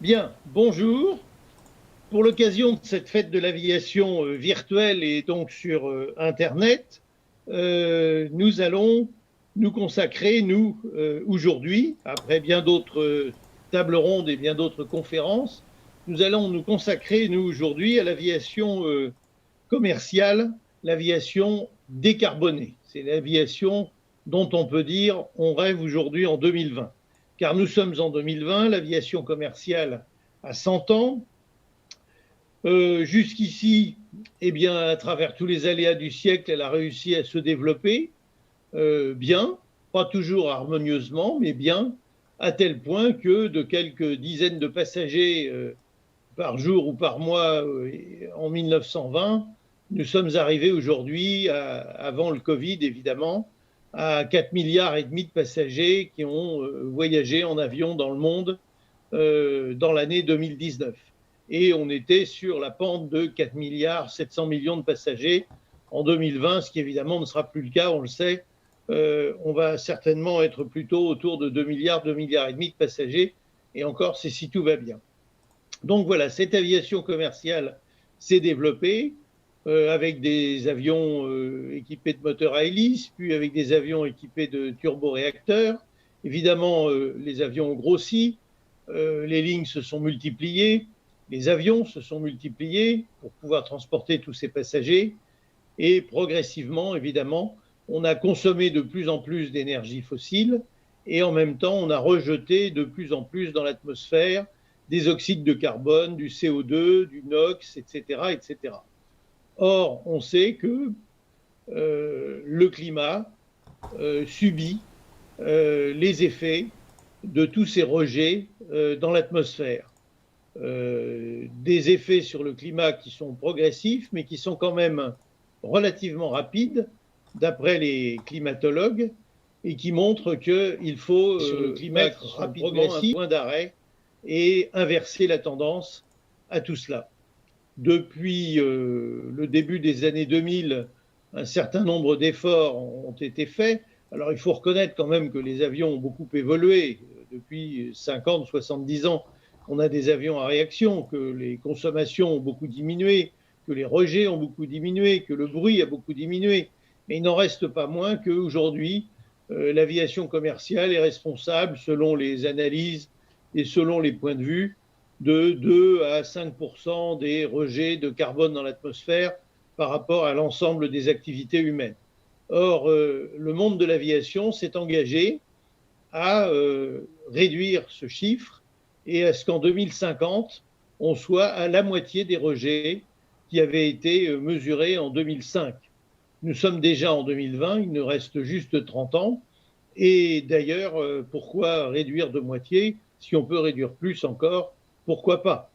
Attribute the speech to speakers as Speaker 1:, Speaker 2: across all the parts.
Speaker 1: Bien, bonjour. Pour l'occasion de cette fête de l'aviation virtuelle et donc sur Internet, nous allons nous consacrer, aujourd'hui, après bien d'autres tables rondes et bien d'autres conférences, nous allons nous consacrer, nous, aujourd'hui, à l'aviation commerciale, l'aviation décarbonée. C'est l'aviation dont on peut dire on rêve aujourd'hui en 2020. Car nous sommes en 2020, l'aviation commerciale a 100 ans. Jusqu'ici, eh bien, à travers tous les aléas du siècle, elle a réussi à se développer bien, pas toujours harmonieusement, mais bien, à tel point que de quelques dizaines de passagers par jour ou par mois en 1920, nous sommes arrivés aujourd'hui, avant le Covid évidemment, à 4 milliards et demi de passagers qui ont voyagé en avion dans le monde dans l'année 2019. Et on était sur la pente de 4 milliards 700 millions de passagers en 2020, ce qui évidemment ne sera plus le cas, on le sait. On va certainement être plutôt autour de 2 milliards et demi de passagers, et encore, c'est si tout va bien. Donc voilà, cette aviation commerciale s'est développée avec des avions équipés de moteurs à hélice, puis avec des avions équipés de turboréacteurs. Évidemment, les avions ont grossi, les lignes se sont multipliées, les avions se sont multipliés pour pouvoir transporter tous ces passagers. Et progressivement, évidemment, on a consommé de plus en plus d'énergie fossile et en même temps, on a rejeté de plus en plus dans l'atmosphère des oxydes de carbone, du CO2, du NOx, etc., etc. Or, on sait que le climat subit les effets de tous ces rejets dans l'atmosphère. Des effets sur le climat qui sont progressifs, mais qui sont quand même relativement rapides, d'après les climatologues, et qui montrent qu'il faut mettre rapidement un point d'arrêt et inverser la tendance à tout cela. Depuis le début des années 2000, un certain nombre d'efforts ont été faits. Alors il faut reconnaître quand même que les avions ont beaucoup évolué. Depuis 50, 70 ans, on a des avions à réaction, que les consommations ont beaucoup diminué, que les rejets ont beaucoup diminué, que le bruit a beaucoup diminué. Mais il n'en reste pas moins qu'aujourd'hui, l'aviation commerciale est responsable, selon les analyses et selon les points de vue, de 2 à 5% des rejets de carbone dans l'atmosphère par rapport à l'ensemble des activités humaines. Or, le monde de l'aviation s'est engagé à réduire ce chiffre et à ce qu'en 2050, on soit à la moitié des rejets qui avaient été mesurés en 2005. Nous sommes déjà en 2020, il nous reste juste 30 ans. Et d'ailleurs, pourquoi réduire de moitié? Si on peut réduire plus encore, pourquoi pas?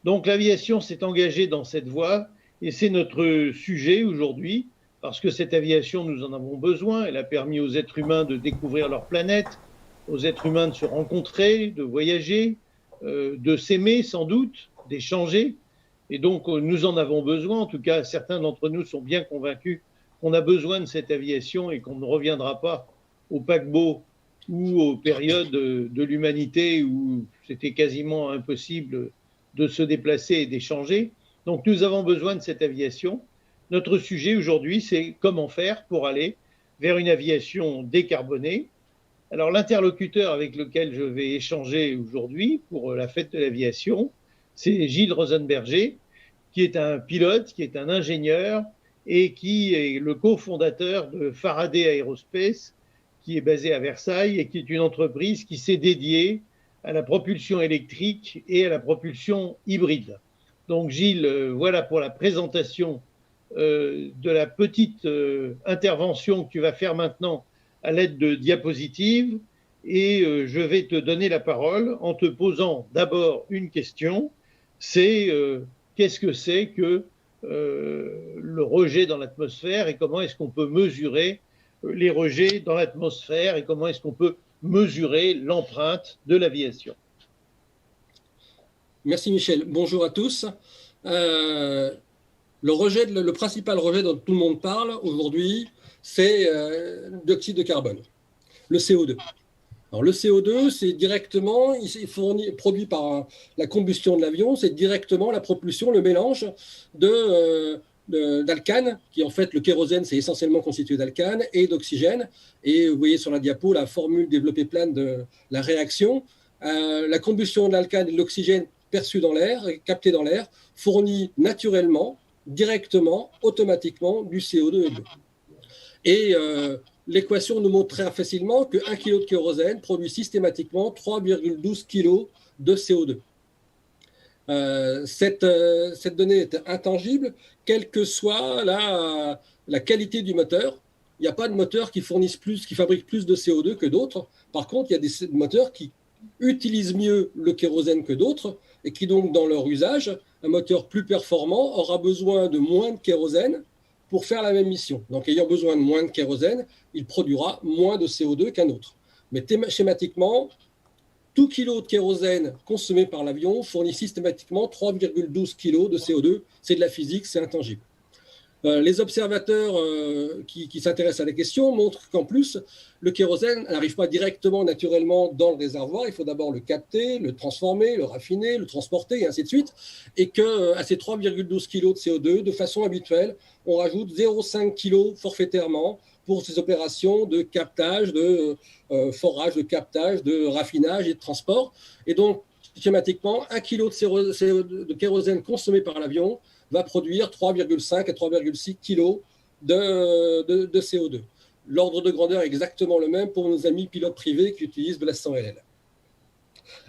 Speaker 1: Donc l'aviation s'est engagée dans cette voie et c'est notre sujet aujourd'hui, parce que cette aviation, nous en avons besoin. Elle a permis aux êtres humains de découvrir leur planète, aux êtres humains de se rencontrer, de voyager, de s'aimer sans doute, d'échanger. Et donc nous en avons besoin. En tout cas, certains d'entre nous sont bien convaincus qu'on a besoin de cette aviation et qu'on ne reviendra pas au paquebot ou aux périodes de l'humanité où c'était quasiment impossible de se déplacer et d'échanger. Donc nous avons besoin de cette aviation. Notre sujet aujourd'hui, c'est comment faire pour aller vers une aviation décarbonée. Alors l'interlocuteur avec lequel je vais échanger aujourd'hui pour la fête de l'aviation, c'est Gilles Rosenberger, qui est un pilote, qui est un ingénieur et qui est le cofondateur de Faraday Aerospace, qui est basé à Versailles et qui est une entreprise qui s'est dédiée à la propulsion électrique et à la propulsion hybride. Donc Gilles, voilà pour la présentation de la petite intervention que tu vas faire maintenant à l'aide de diapositives. Et je vais te donner la parole en te posant d'abord une question. C'est qu'est-ce que c'est que le rejet dans l'atmosphère et comment est-ce qu'on peut mesurer les rejets dans l'atmosphère et comment est-ce qu'on peut mesurer l'empreinte de l'aviation.
Speaker 2: Merci Michel. Bonjour à tous. Le principal rejet dont tout le monde parle aujourd'hui, c'est le dioxyde de carbone, le CO2. Alors, le CO2, c'est directement, produit par la combustion de l'avion, c'est directement la propulsion, le mélange d'alcane, qui en fait, le kérosène, c'est essentiellement constitué d'alcane et d'oxygène. Et vous voyez sur la diapo la formule développée plane de la réaction. La combustion de l'alcane et de l'oxygène perçu dans l'air, capté dans l'air, fournit naturellement, directement, automatiquement du CO2 et de l'eau. Et l'équation nous montre très facilement que 1 kg de kérosène produit systématiquement 3,12 kg de CO2. Cette donnée est intangible, quelle que soit la qualité du moteur. Il n'y a pas de moteur qui fabrique plus de CO2 que d'autres. Par contre, il y a des moteurs qui utilisent mieux le kérosène que d'autres et qui donc, dans leur usage, un moteur plus performant aura besoin de moins de kérosène pour faire la même mission. Donc, ayant besoin de moins de kérosène, il produira moins de CO2 qu'un autre. Mais schématiquement, tout kilo de kérosène consommé par l'avion fournit systématiquement 3,12 kg de CO2. C'est de la physique, c'est intangible. Les observateurs qui s'intéressent à la question montrent qu'en plus, le kérosène n'arrive pas directement, naturellement dans le réservoir. Il faut d'abord le capter, le transformer, le raffiner, le transporter, et ainsi de suite. Et qu'à ces 3,12 kg de CO2, de façon habituelle, on rajoute 0,5 kg forfaitairement pour ces opérations de captage, de forage, de captage, de raffinage et de transport. Et donc, schématiquement, 1 kg de kérosène consommé par l'avion va produire 3,5 à 3,6 kg de CO2. L'ordre de grandeur est exactement le même pour nos amis pilotes privés qui utilisent de la 100 LL.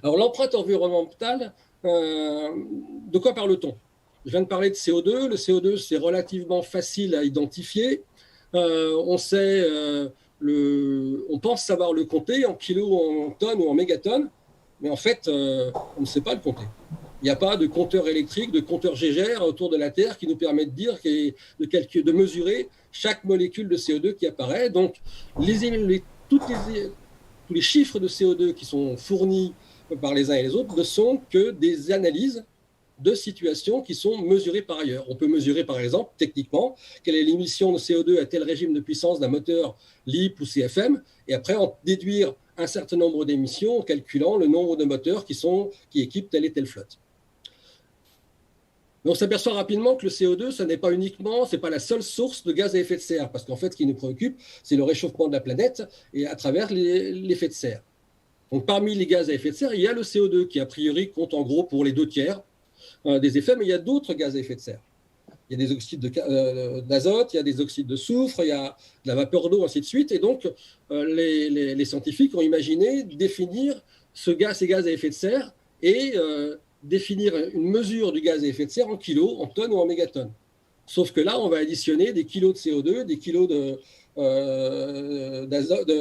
Speaker 2: Alors, l'empreinte environnementale, de quoi parle-t-on? Je viens de parler de CO2. Le CO2, c'est relativement facile à identifier. On pense savoir le compter en kilos, en tonnes ou en mégatonnes, mais en fait, on ne sait pas le compter. Il n'y a pas de compteur électrique, de compteur Gégère autour de la Terre qui nous permet de dire, de mesurer chaque molécule de CO2 qui apparaît. Donc, tous les chiffres de CO2 qui sont fournis par les uns et les autres ne sont que des analyses de situations qui sont mesurées par ailleurs. On peut mesurer, par exemple, techniquement, quelle est l'émission de CO2 à tel régime de puissance d'un moteur LiP ou CFM, et après en déduire un certain nombre d'émissions en calculant le nombre de moteurs qui équipent telle et telle flotte. Mais on s'aperçoit rapidement que le CO2, ce n'est pas la seule source de gaz à effet de serre, parce qu'en fait, ce qui nous préoccupe, c'est le réchauffement de la planète et à travers l'effet de serre. Donc, parmi les gaz à effet de serre, il y a le CO2 qui, a priori, compte en gros pour les 2/3 des effets, mais il y a d'autres gaz à effet de serre. Il y a des oxydes d'azote, il y a des oxydes de soufre, il y a de la vapeur d'eau, ainsi de suite. Et donc, les scientifiques ont imaginé définir ces gaz à effet de serre et définir une mesure du gaz à effet de serre en kilos, en tonnes ou en mégatonnes. Sauf que là, on va additionner des kilos de CO2, des kilos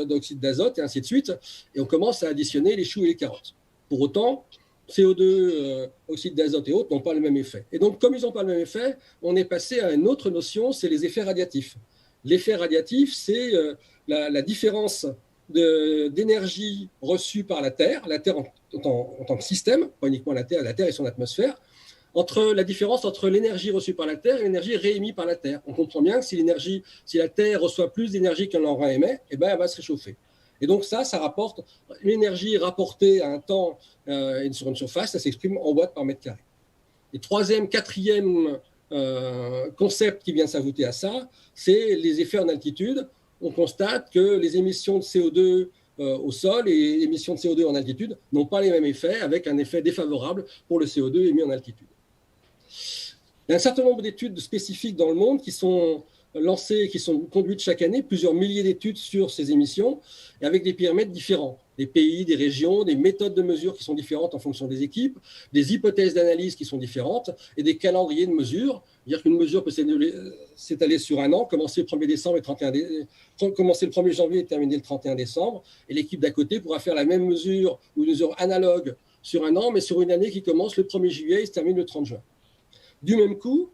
Speaker 2: d'oxyde d'azote, et ainsi de suite. Et on commence à additionner les choux et les carottes. Pour autant, CO2, oxyde d'azote et autres n'ont pas le même effet. Et donc, comme ils n'ont pas le même effet, on est passé à une autre notion, c'est les effets radiatifs. L'effet radiatif, c'est la différence d'énergie reçue par la Terre en tant que système, pas uniquement la Terre et son atmosphère, la différence entre l'énergie reçue par la Terre et l'énergie réémise par la Terre. On comprend bien que si la Terre reçoit plus d'énergie qu'elle en réémet, eh ben, elle va se réchauffer. Et donc ça rapporte l'énergie rapportée à un temps sur une surface, ça s'exprime en watts par mètre carré. Et quatrième concept qui vient s'ajouter à ça, c'est les effets en altitude. On constate que les émissions de CO2 au sol et les émissions de CO2 en altitude n'ont pas les mêmes effets, avec un effet défavorable pour le CO2 émis en altitude. Il y a un certain nombre d'études spécifiques dans le monde qui sont lancées, qui sont conduites chaque année, plusieurs milliers d'études sur ces émissions, et avec des périmètres différents, des pays, des régions, des méthodes de mesure qui sont différentes en fonction des équipes, des hypothèses d'analyse qui sont différentes, et des calendriers de mesure. C'est-à-dire qu'une mesure peut s'étaler sur un an, commencer le 1er décembre et commencer le 1er janvier et terminer le 31 décembre, et l'équipe d'à côté pourra faire la même mesure ou une mesure analogue sur un an, mais sur une année qui commence le 1er juillet et se termine le 30 juin. Du même coup,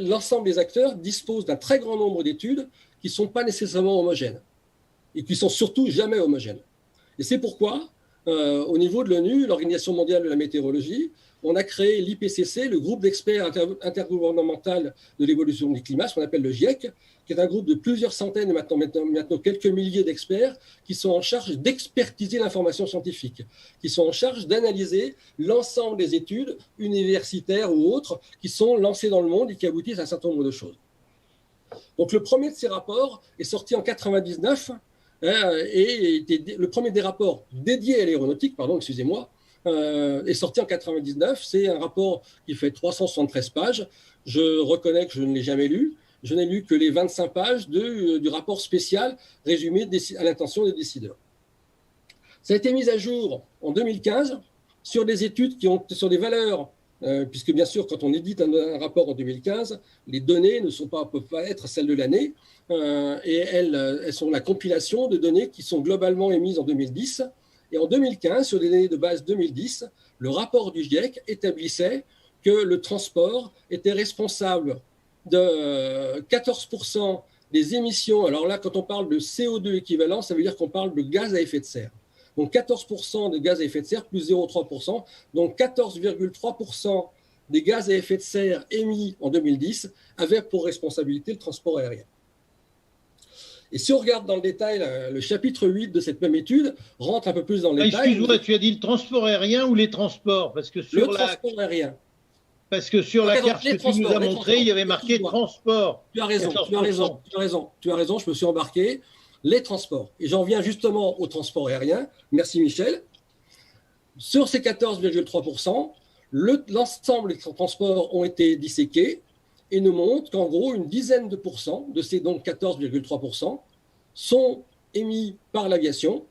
Speaker 2: l'ensemble des acteurs disposent d'un très grand nombre d'études qui ne sont pas nécessairement homogènes et qui ne sont surtout jamais homogènes. Et c'est pourquoi, au niveau de l'ONU, l'Organisation mondiale de la météorologie, on a créé l'IPCC, le groupe d'experts intergouvernemental de l'évolution du climat, ce qu'on appelle le GIEC, qui est un groupe de plusieurs centaines et maintenant quelques milliers d'experts qui sont en charge d'expertiser l'information scientifique, qui sont en charge d'analyser l'ensemble des études universitaires ou autres qui sont lancées dans le monde et qui aboutissent à un certain nombre de choses. Donc le premier de ces rapports est sorti en 99 et le premier des rapports dédiés à l'aéronautique, est sorti en 99. C'est un rapport qui fait 373 pages. Je reconnais que je ne l'ai jamais lu. Je n'ai lu que les 25 pages du rapport spécial résumé à l'intention des décideurs. Ça a été mis à jour en 2015 sur des études sur des valeurs, puisque bien sûr, quand on édite un rapport en 2015, les données peuvent pas être celles de l'année, et elles sont la compilation de données qui sont globalement émises en 2010. Et en 2015, sur des données de base 2010, le rapport du GIEC établissait que le transport était responsable de 14% des émissions. Alors là, quand on parle de CO2 équivalent, ça veut dire qu'on parle de gaz à effet de serre. Donc 14% de gaz à effet de serre plus 0,3%. Donc 14,3% des gaz à effet de serre émis en 2010 avaient pour responsabilité le transport aérien. Et si on regarde dans le détail, le chapitre 8 de cette même étude rentre un peu plus dans le détail.
Speaker 1: Excuse-moi, tu as dit le transport aérien ou les transports? Parce que sur
Speaker 2: transport aérien.
Speaker 1: Parce que sur la carte que tu nous as montrée, il y avait marqué transport.
Speaker 2: Tu as raison, je me suis embarqué. Les transports. Et j'en viens justement au transport aérien. Merci Michel. Sur ces 14,3%, l'ensemble des transports ont été disséqués et nous montrent qu'en gros, une dizaine de pourcents de ces donc 14,3% sont émis par l'aviation.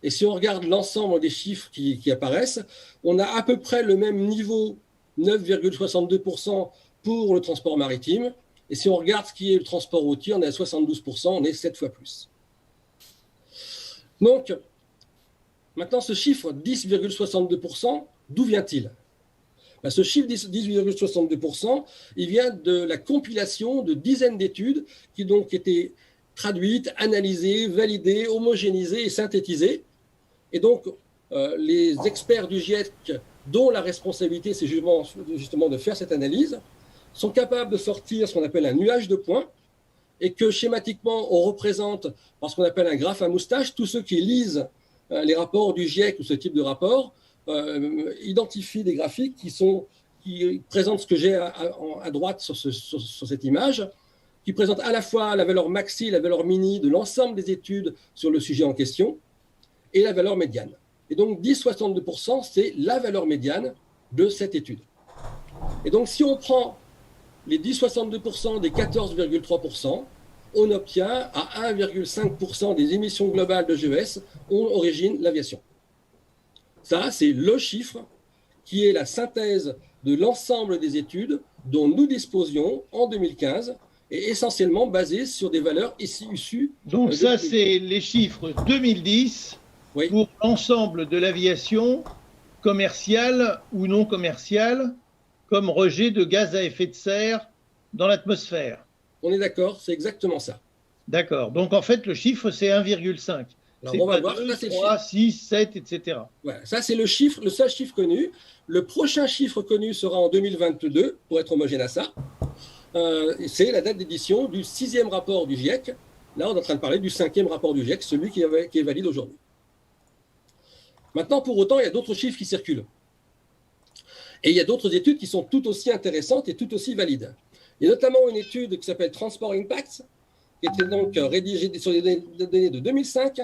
Speaker 2: Et si on regarde l'ensemble des chiffres qui apparaissent, on a à peu près le même niveau, 9,62% pour le transport maritime. Et si on regarde ce qui est le transport routier, on est à 72%, on est 7 fois plus. Donc, maintenant, ce chiffre 10,62%, d'où vient-il? Ce chiffre 10,62%, il vient de la compilation de dizaines d'études qui ont donc été traduites, analysées, validées, homogénéisées et synthétisées. Et donc, les experts du GIEC, dont la responsabilité, c'est justement de faire cette analyse, sont capables de sortir ce qu'on appelle un nuage de points, et que schématiquement, on représente par ce qu'on appelle un graphe à moustache. Tous ceux qui lisent les rapports du GIEC ou ce type de rapport identifient des graphiques qui présentent ce que j'ai à droite sur cette image, qui présentent à la fois la valeur maxi et la valeur mini de l'ensemble des études sur le sujet en question, et la valeur médiane. Et donc 10,62%, c'est la valeur médiane de cette étude. Et donc si on prend les 10,62% des 14,3%, on obtient à 1,5% des émissions globales de GES ont origine l'aviation. Ça, c'est le chiffre qui est la synthèse de l'ensemble des études dont nous disposions en 2015 et essentiellement basées sur des valeurs issues.
Speaker 1: Donc ça, c'est les chiffres 2010 oui. Pour l'ensemble de l'aviation commerciale ou non commerciale, comme rejet de gaz à effet de serre dans l'atmosphère.
Speaker 2: On est d'accord, c'est exactement ça.
Speaker 1: D'accord. Donc, en fait, le chiffre, c'est 1,5.
Speaker 2: Alors, on va voir.
Speaker 1: 2, 3, 6, 7, etc.
Speaker 2: Ouais, ça, c'est le seul chiffre connu. Le prochain chiffre connu sera en 2022, pour être homogène à ça. C'est la date d'édition du 6e rapport du GIEC. Là, on est en train de parler du 5e rapport du GIEC, celui qui est valide aujourd'hui. Maintenant, pour autant, il y a d'autres chiffres qui circulent. Et il y a d'autres études qui sont tout aussi intéressantes et tout aussi valides. Il y a notamment une étude qui s'appelle Transport Impact, qui était donc rédigée sur les données de 2005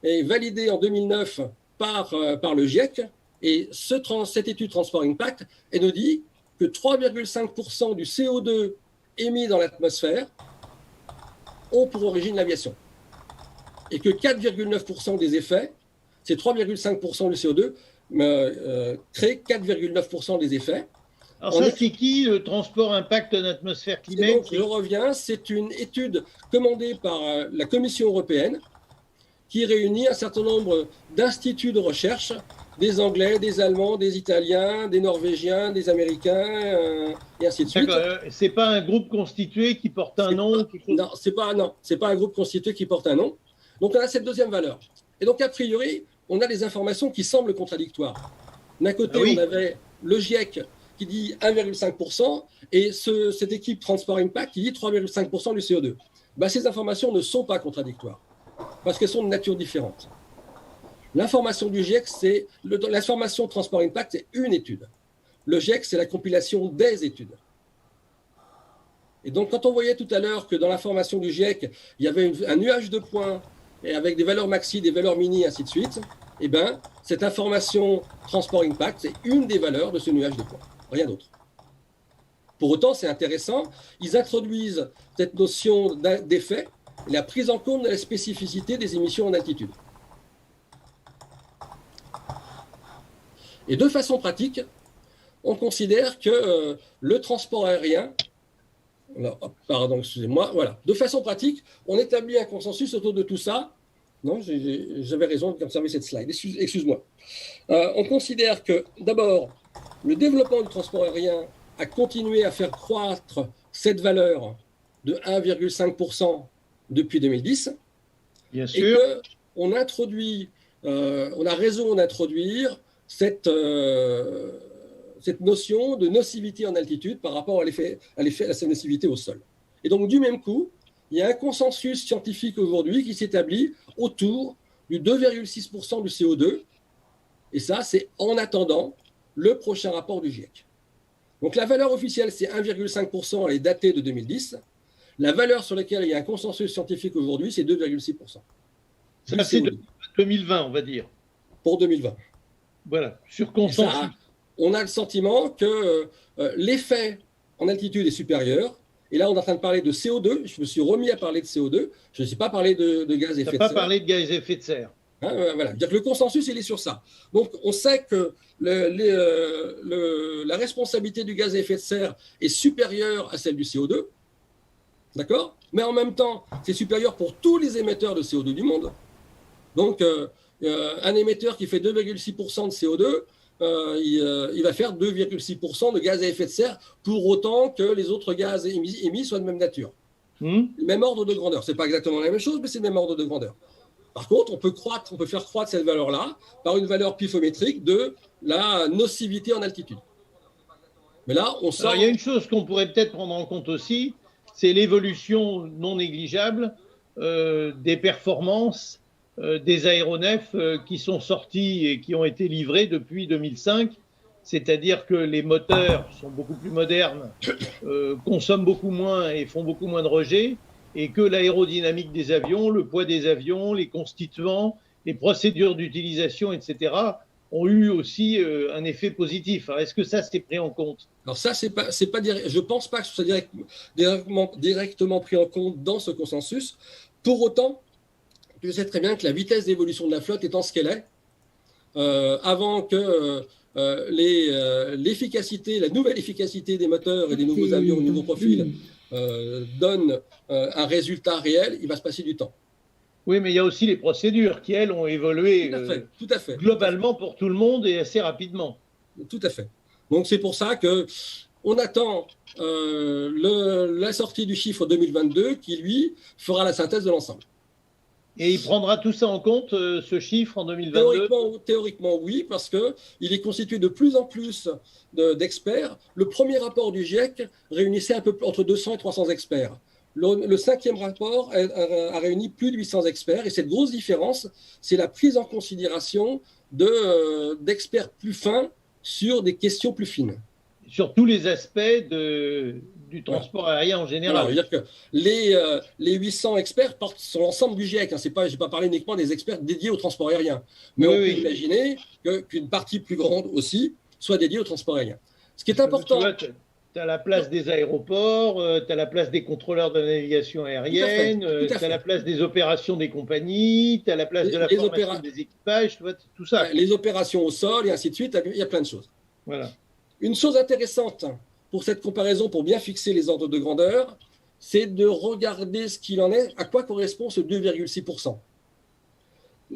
Speaker 2: et validée en 2009 par le GIEC. Et cette étude Transport Impact, elle nous dit que 3,5% du CO2 émis dans l'atmosphère ont pour origine l'aviation. Et que 4,9% des effets, c'est 3,5% du CO2, crée 4,9% des effets.
Speaker 1: Alors ça, c'est qui le transport impact en atmosphère climatique?
Speaker 2: Donc, je reviens, c'est une étude commandée par la Commission européenne qui réunit un certain nombre d'instituts de recherche, des Anglais, des Allemands, des Italiens, des Norvégiens, des Américains, et ainsi de suite.
Speaker 1: C'est pas un groupe constitué qui porte un nom?
Speaker 2: Non, c'est pas un groupe constitué qui porte un nom. Donc, on a cette deuxième valeur. Et donc, a priori, on a des informations qui semblent contradictoires. D'un côté, on avait le GIEC qui dit 1,5% et cette équipe Transport Impact qui dit 3,5% du CO2. Ces informations ne sont pas contradictoires parce qu'elles sont de nature différente. L'information du GIEC, l'information Transport Impact, c'est une étude. Le GIEC, c'est la compilation des études. Et donc, quand on voyait tout à l'heure que dans l'information du GIEC, il y avait un nuage de points et avec des valeurs maxi, des valeurs mini, ainsi de suite, cette information Transport Impact, c'est une des valeurs de ce nuage de points, rien d'autre. Pour autant, c'est intéressant, ils introduisent cette notion d'effet et la prise en compte de la spécificité des émissions en altitude. Et de façon pratique, on considère que le transport aérien, de façon pratique, on établit un consensus autour de tout ça. Non, j'avais raison d'observer cette slide, excuse-moi. On considère que, d'abord, le développement du transport aérien a continué à faire croître cette valeur de 1,5% depuis 2010.
Speaker 1: Bien sûr.
Speaker 2: Et qu'on introduit, on a raison d'introduire cette notion de nocivité en altitude par rapport à sa nocivité au sol. Et donc, du même coup, il y a un consensus scientifique aujourd'hui qui s'établit autour du 2,6% du CO2. Et ça, c'est en attendant le prochain rapport du GIEC. Donc, la valeur officielle, c'est 1,5%, elle est datée de 2010. La valeur sur laquelle il y a un consensus scientifique aujourd'hui, c'est 2,6%.
Speaker 1: Ça, c'est 2020, on va dire.
Speaker 2: Pour 2020.
Speaker 1: Voilà, sur consensus.
Speaker 2: Ça, on a le sentiment que l'effet en altitude est supérieur. Et là, on est en train de parler de CO2. Je me suis remis à parler de CO2. Je ne suis pas parlé de gaz à effet de serre.
Speaker 1: Tu n'as pas parlé de gaz à effet de serre.
Speaker 2: Voilà. Dire que le consensus, il est sur ça. Donc, on sait que la responsabilité du gaz à effet de serre est supérieure à celle du CO2. D'accord ? Mais en même temps, c'est supérieur pour tous les émetteurs de CO2 du monde. Donc, un émetteur qui fait 2,6% de CO2, il va faire 2,6% de gaz à effet de serre pour autant que les autres gaz émis soient de même nature. Même ordre de grandeur. Ce n'est pas exactement la même chose, mais c'est le même ordre de grandeur. Par contre, on peut faire croître cette valeur-là par une valeur pifométrique de la nocivité en altitude. Mais là, on sort...
Speaker 1: Alors, il y a une chose qu'on pourrait peut-être prendre en compte aussi, c'est l'évolution non négligeable des performances des aéronefs qui sont sortis et qui ont été livrés depuis 2005. C'est-à-dire que les moteurs sont beaucoup plus modernes, consomment beaucoup moins et font beaucoup moins de rejets, et que l'aérodynamique des avions, le poids des avions, les constituants, les procédures d'utilisation, etc., ont eu aussi un effet positif. Alors, est-ce que ça, c'est pris en compte ?
Speaker 2: Alors ça, je ne pense pas que ce soit directement pris en compte dans ce consensus. Pour autant, tu sais très bien que la vitesse d'évolution de la flotte étant ce qu'elle est, avant que l'efficacité, la nouvelle efficacité des moteurs et des nouveaux avions au nouveau profil donne un résultat réel, il va se passer du temps.
Speaker 1: Oui, mais il y a aussi les procédures qui, elles, ont évolué
Speaker 2: tout à fait,
Speaker 1: globalement pour tout le monde et assez rapidement.
Speaker 2: Tout à fait. Donc c'est pour ça qu'on attend la sortie du chiffre 2022 qui, lui, fera la synthèse de l'ensemble.
Speaker 1: Et il prendra tout ça en compte, ce chiffre, en 2022 ?
Speaker 2: Théoriquement, oui, parce qu'il est constitué de plus en plus d'experts. Le premier rapport du GIEC réunissait un peu entre 200 et 300 experts. Le cinquième rapport a réuni plus de 800 experts. Et cette grosse différence, c'est la prise en considération d'experts plus fins sur des questions plus fines.
Speaker 1: Sur tous les aspects du transport aérien en général.
Speaker 2: Voilà, c'est-à-dire que les 800 experts partent sur l'ensemble du GIEC. Je n'ai pas parlé uniquement des experts dédiés au transport aérien. Mais on peut imaginer qu'une partie plus grande aussi soit dédiée au transport aérien. Ce qui est important...
Speaker 1: Tu as la place des aéroports, tu as la place des contrôleurs de navigation aérienne, tu as la place des opérations des compagnies, tu as la place de la formation des équipages, tu vois, tout ça.
Speaker 2: Les opérations au sol et ainsi de suite, il y a plein de choses.
Speaker 1: Voilà. Une
Speaker 2: chose intéressante pour cette comparaison, pour bien fixer les ordres de grandeur, c'est de regarder ce qu'il en est, à quoi correspond ce 2,6%.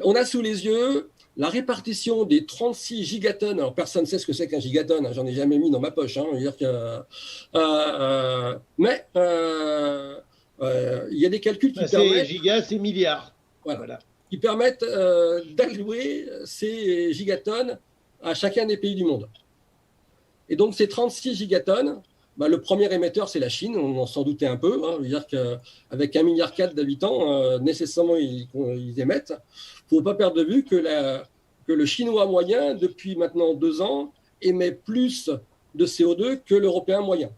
Speaker 2: On a sous les yeux la répartition des 36 gigatonnes. Alors, personne ne sait ce que c'est qu'un gigatonne, j'en ai jamais mis dans ma poche. Mais il y a des calculs qui permettent...
Speaker 1: Gigas, c'est milliards.
Speaker 2: Voilà. Qui permettent d'allouer ces gigatonnes à chacun des pays du monde. Et donc, ces 36 gigatonnes, le premier émetteur, c'est la Chine, on en s'en doutait un peu. Je veux dire qu'avec 1,4 milliard d'habitants, nécessairement, ils émettent. Il ne faut pas perdre de vue que le Chinois moyen, depuis maintenant 2 ans, émet plus de CO2 que l'Européen moyen.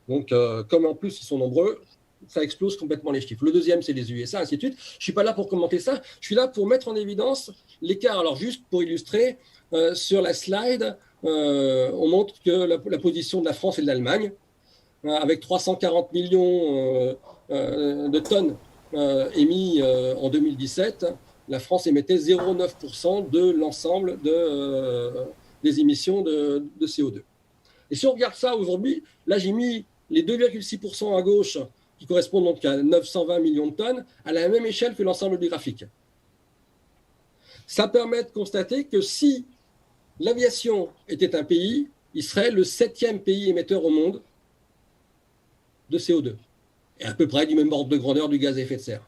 Speaker 2: Donc, comme en plus, ils sont nombreux, ça explose complètement les chiffres. Le deuxième, c'est les USA, ainsi de suite. Je ne suis pas là pour commenter ça. Je suis là pour mettre en évidence l'écart. Alors, juste pour illustrer, sur la slide, on montre que la position de la France et de l'Allemagne, avec 340 millions de tonnes émis en 2017, la France émettait 0,9% de l'ensemble des émissions de CO2. Et si on regarde ça aujourd'hui, là j'ai mis les 2,6% à gauche, qui correspondent donc à 920 millions de tonnes, à la même échelle que l'ensemble du graphique. Ça permet de constater que si l'aviation était un pays, il serait le 7e pays émetteur au monde de CO2, et à peu près du même ordre de grandeur du gaz à effet de serre.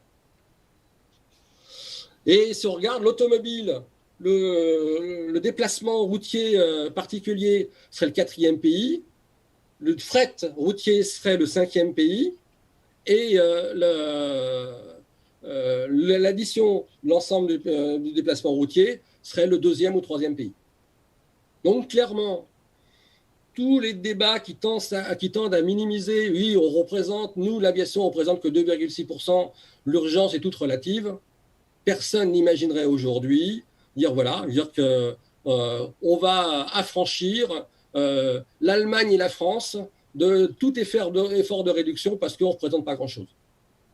Speaker 2: Et si on regarde l'automobile, le déplacement routier particulier serait le 4e pays, le fret routier serait le 5e pays, et l'addition de l'ensemble du déplacement routier serait le 2e ou 3e pays. Donc clairement, tous les débats qui tendent à minimiser, oui, on représente, nous, l'aviation, on représente que 2,6%, l'urgence est toute relative. Personne n'imaginerait aujourd'hui dire qu'on va affranchir l'Allemagne et la France de tout effort de réduction parce qu'on ne représente pas grand-chose.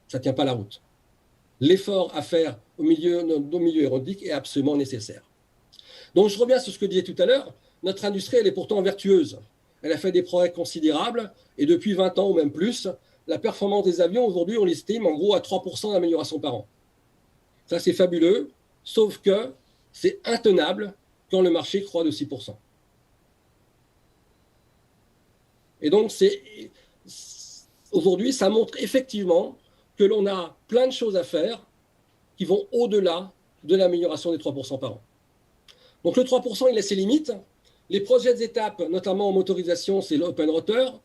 Speaker 2: Ça ne tient pas la route. L'effort à faire au milieu aéronautique est absolument nécessaire. Donc je reviens sur ce que je disais tout à l'heure. Notre industrie, elle est pourtant vertueuse. Elle a fait des progrès considérables et depuis 20 ans ou même plus, la performance des avions, aujourd'hui, on l'estime en gros à 3% d'amélioration par an. Ça, c'est fabuleux, sauf que c'est intenable quand le marché croît de 6%. Et donc, aujourd'hui, ça montre effectivement que l'on a plein de choses à faire qui vont au-delà de l'amélioration des 3% par an. Donc le 3%, il a ses limites. Les prochaines étapes, notamment en motorisation, c'est l'open rotor,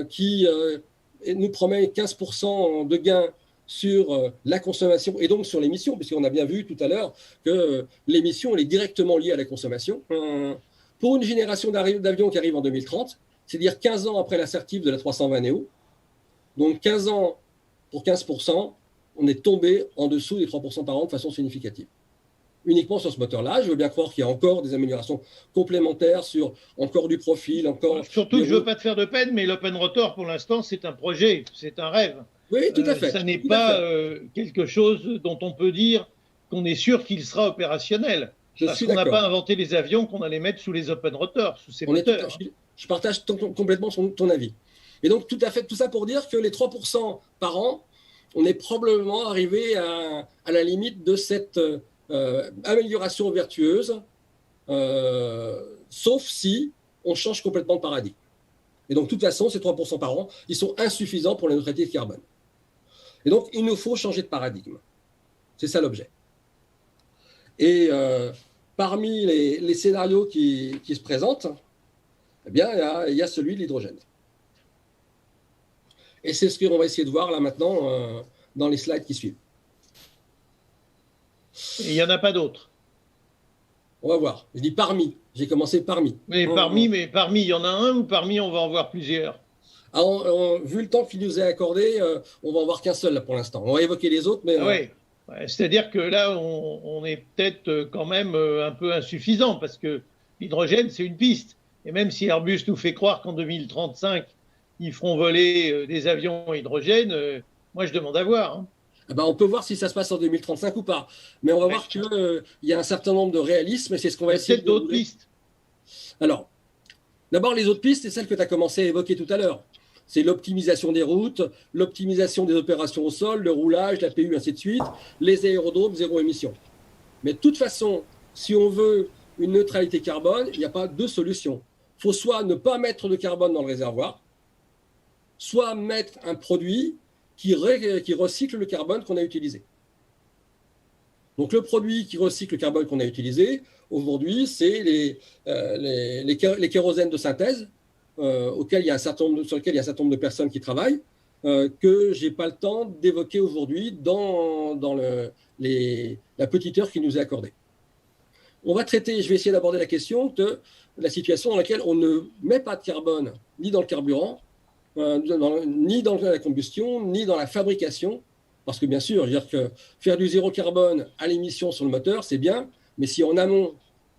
Speaker 2: qui nous promet 15% de gains sur la consommation et donc sur l'émission, puisqu'on a bien vu tout à l'heure que l'émission elle est directement liée à la consommation. Pour une génération d'avions qui arrive en 2030, c'est-à-dire 15 ans après l'assertif de la 320 Neo, donc 15 ans pour 15%, on est tombé en dessous des 3% par an de façon significative. Uniquement sur ce moteur-là, je veux bien croire qu'il y a encore des améliorations complémentaires sur encore du profil, encore...
Speaker 1: Surtout que je ne veux pas te faire de peine, mais l'open rotor, pour l'instant, c'est un projet, c'est un rêve.
Speaker 2: Oui, tout à fait.
Speaker 1: Ça n'est pas quelque chose dont on peut dire qu'on est sûr qu'il sera opérationnel. Parce qu'on n'a pas inventé les avions qu'on allait mettre sous les open rotors, sous ces moteurs.
Speaker 2: Je partage complètement ton avis. Et donc, tout ça pour dire que les 3% par an, on est probablement arrivé à la limite de cette amélioration vertueuse, sauf si on change complètement de paradigme. Et donc, de toute façon, ces 3% par an, ils sont insuffisants pour la neutralité de carbone. Et donc, il nous faut changer de paradigme. C'est ça l'objet. Et parmi les scénarios qui se présentent, eh bien, il y a celui de l'hydrogène. Et c'est ce qu'on va essayer de voir là maintenant dans les slides qui suivent.
Speaker 1: Et il n'y en a pas d'autres.
Speaker 2: On va voir. Je dis parmi. J'ai commencé parmi.
Speaker 1: Mais parmi, il y en a un ou parmi, on va en voir plusieurs?
Speaker 2: Alors, vu le temps qu'il nous est accordé, on va en voir qu'un seul là pour l'instant. On va évoquer les autres, mais...
Speaker 1: Oui. C'est-à-dire que là, on est peut-être quand même un peu insuffisant parce que l'hydrogène, c'est une piste. Et même si Airbus nous fait croire qu'en 2035, ils feront voler des avions à hydrogène, moi, je demande à voir. Hein.
Speaker 2: On peut voir si ça se passe en 2035 ou pas. Mais on va voir qu'il y a un certain nombre de réalismes et c'est ce qu'on va essayer de...
Speaker 1: d'autres pistes.
Speaker 2: Alors, d'abord, les autres pistes, c'est celles que tu as commencé à évoquer tout à l'heure. C'est l'optimisation des routes, l'optimisation des opérations au sol, le roulage, la PU, ainsi de suite, les aérodromes, zéro émission. Mais de toute façon, si on veut une neutralité carbone, il n'y a pas deux solutions. Il faut soit ne pas mettre de carbone dans le réservoir, soit mettre un produit qui recycle le carbone qu'on a utilisé. Donc le produit qui recycle le carbone qu'on a utilisé, aujourd'hui, c'est les kérosènes de synthèse, sur lesquels il y a un certain nombre de personnes qui travaillent, que je n'ai pas le temps d'évoquer aujourd'hui dans la petite heure qui nous est accordée. Je vais essayer d'aborder la question de la situation dans laquelle on ne met pas de carbone ni dans le carburant, ni dans la combustion, ni dans la fabrication. Parce que bien sûr, je veux dire que faire du zéro carbone à l'émission sur le moteur, c'est bien, mais si en amont,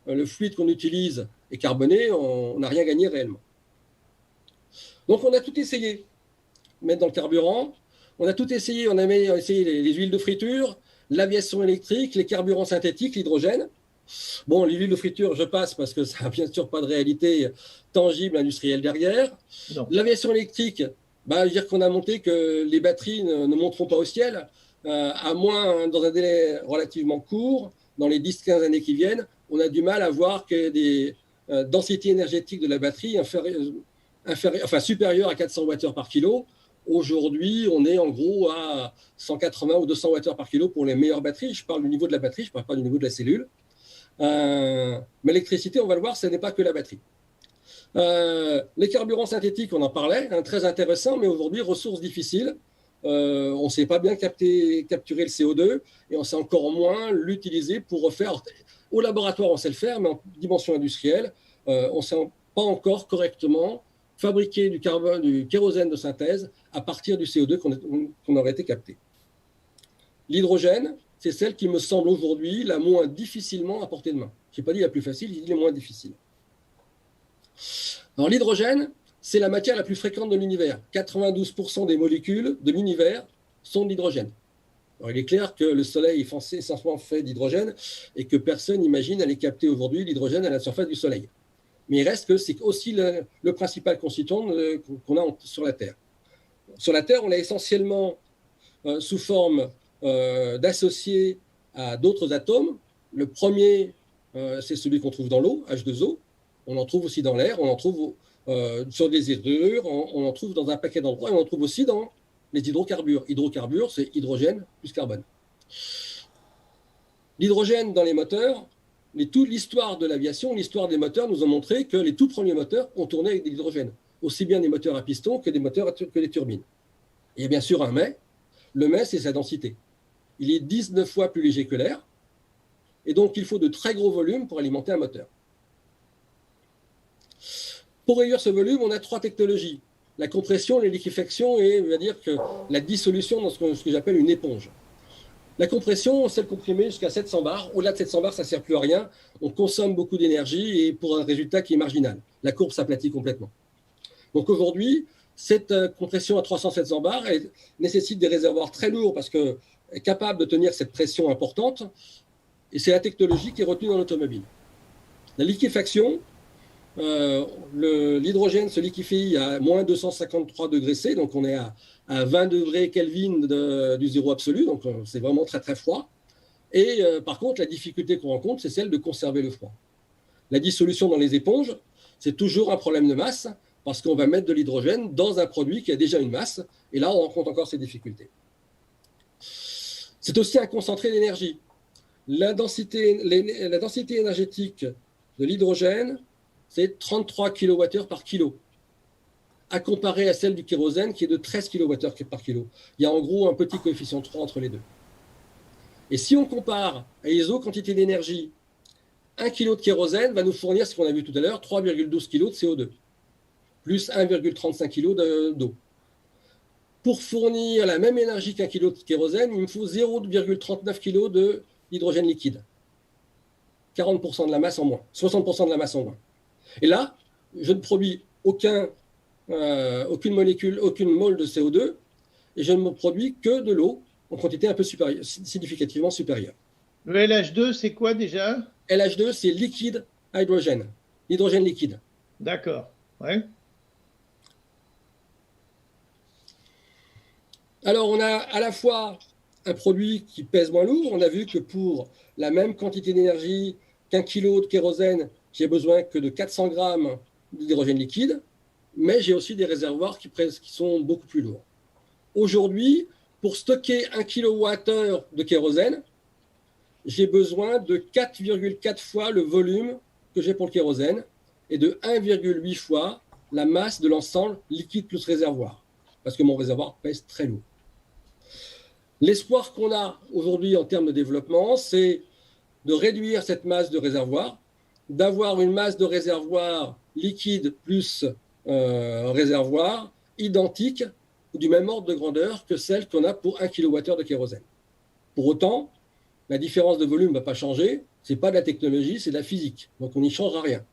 Speaker 2: le fluide qu'on utilise est carboné, on n'a rien gagné réellement. Donc on a tout essayé, mettre dans le carburant, on a tout essayé, on a essayé les huiles de friture, l'aviation électrique, les carburants synthétiques, l'hydrogène. Bon, les huiles de friture, je passe parce que ça n'a bien sûr pas de réalité tangible, industrielle derrière. L'aviation électrique, je veux dire qu'on a monté que les batteries ne monteront pas au ciel, à moins dans un délai relativement court, dans les 10-15 années qui viennent, on a du mal à voir que des densités énergétiques de la batterie supérieures à 400 Wh par kilo. Aujourd'hui, on est en gros à 180 ou 200 Wh par kilo pour les meilleures batteries. Je parle du niveau de la batterie, je ne parle pas du niveau de la cellule. Mais l'électricité, on va le voir, ce n'est pas que la batterie. Les carburants synthétiques, on en parlait, très intéressant, mais aujourd'hui, ressources difficiles. On ne sait pas bien capturer le CO2 et on sait encore moins l'utiliser pour refaire. Au laboratoire, on sait le faire, mais en dimension industrielle, on ne sait pas encore correctement fabriquer du kérosène de synthèse à partir du CO2 qu'on aurait été capté. L'hydrogène, c'est celle qui me semble aujourd'hui la moins difficilement à portée de main. Je n'ai pas dit la plus facile, j'ai dit la moins difficile. Alors l'hydrogène, c'est la matière la plus fréquente de l'univers. 92% des molécules de l'univers sont de l'hydrogène. Alors il est clair que le Soleil est essentiellement fait d'hydrogène et que personne n'imagine aller capter aujourd'hui l'hydrogène à la surface du Soleil. Mais il reste que c'est aussi le principal constituant qu'on a sur la Terre. Sur la Terre, on l'a essentiellement sous forme d'associés à d'autres atomes. Le premier, c'est celui qu'on trouve dans l'eau, H2O. On en trouve aussi dans l'air, on en trouve sur des hydrures, on en trouve dans un paquet d'endroits, et on en trouve aussi dans les hydrocarbures. Hydrocarbures, c'est hydrogène plus carbone. L'hydrogène dans les moteurs, toute l'histoire de l'aviation, l'histoire des moteurs nous ont montré que les tout premiers moteurs ont tourné avec de l'hydrogène, aussi bien des moteurs à piston que des turbines. Il y a bien sûr un mais. Le mais, c'est sa densité. Il est 19 fois plus léger que l'air, et donc il faut de très gros volumes pour alimenter un moteur. Pour réduire ce volume, on a 3 technologies. La compression, la liquéfaction et on va dire que la dissolution dans ce que j'appelle une éponge. La compression, c'est le comprimer jusqu'à 700 bars. Au-delà de 700 bars, ça ne sert plus à rien. On consomme beaucoup d'énergie et pour un résultat qui est marginal. La courbe s'aplatit complètement. Donc aujourd'hui, cette compression à 300-700 bars nécessite des réservoirs très lourds parce qu'elle est capable de tenir cette pression importante. Et c'est la technologie qui est retenue dans l'automobile. La liquéfaction, l'hydrogène se liquéfie à moins 253 degrés C, donc on est à 20 degrés Kelvin du zéro absolu, donc c'est vraiment très très froid. Et par contre, la difficulté qu'on rencontre, c'est celle de conserver le froid. La dissolution dans les éponges, c'est toujours un problème de masse, parce qu'on va mettre de l'hydrogène dans un produit qui a déjà une masse, et là on rencontre encore ces difficultés. C'est aussi un concentré d'énergie. La densité énergétique de l'hydrogène, c'est 33 kWh par kilo, à comparer à celle du kérosène qui est de 13 kWh par kilo. Il y a en gros un petit coefficient 3 entre les deux. Et si on compare à iso-quantité d'énergie, 1 kg de kérosène va nous fournir, ce qu'on a vu tout à l'heure, 3,12 kg de CO2, plus 1,35 kg d'eau. Pour fournir la même énergie qu'un kilo de kérosène, il me faut 0,39 kg d'hydrogène liquide. 40% de la masse en moins, 60% de la masse en moins. Et là, je ne produis aucune molécule, aucune mole de CO2, et je ne produis que de l'eau en quantité un peu supérieure, significativement supérieure.
Speaker 1: Le LH2, c'est quoi déjà?
Speaker 2: LH2, c'est liquide hydrogène, l'hydrogène liquide.
Speaker 1: D'accord, ouais.
Speaker 2: Alors, on a à la fois un produit qui pèse moins lourd. On a vu que pour la même quantité d'énergie qu'un kilo de kérosène, j'ai besoin que de 400 grammes d'hydrogène liquide, mais j'ai aussi des réservoirs qui sont beaucoup plus lourds. Aujourd'hui, pour stocker 1 kWh de kérosène, j'ai besoin de 4,4 fois le volume que j'ai pour le kérosène et de 1,8 fois la masse de l'ensemble liquide plus réservoir, parce que mon réservoir pèse très lourd. L'espoir qu'on a aujourd'hui en termes de développement, c'est de réduire cette masse de réservoir, d'avoir une masse de réservoir liquide plus réservoir identique ou du même ordre de grandeur que celle qu'on a pour 1 kWh de kérosène. Pour autant, la différence de volume ne va pas changer, ce n'est pas de la technologie, c'est de la physique, donc on n'y changera rien.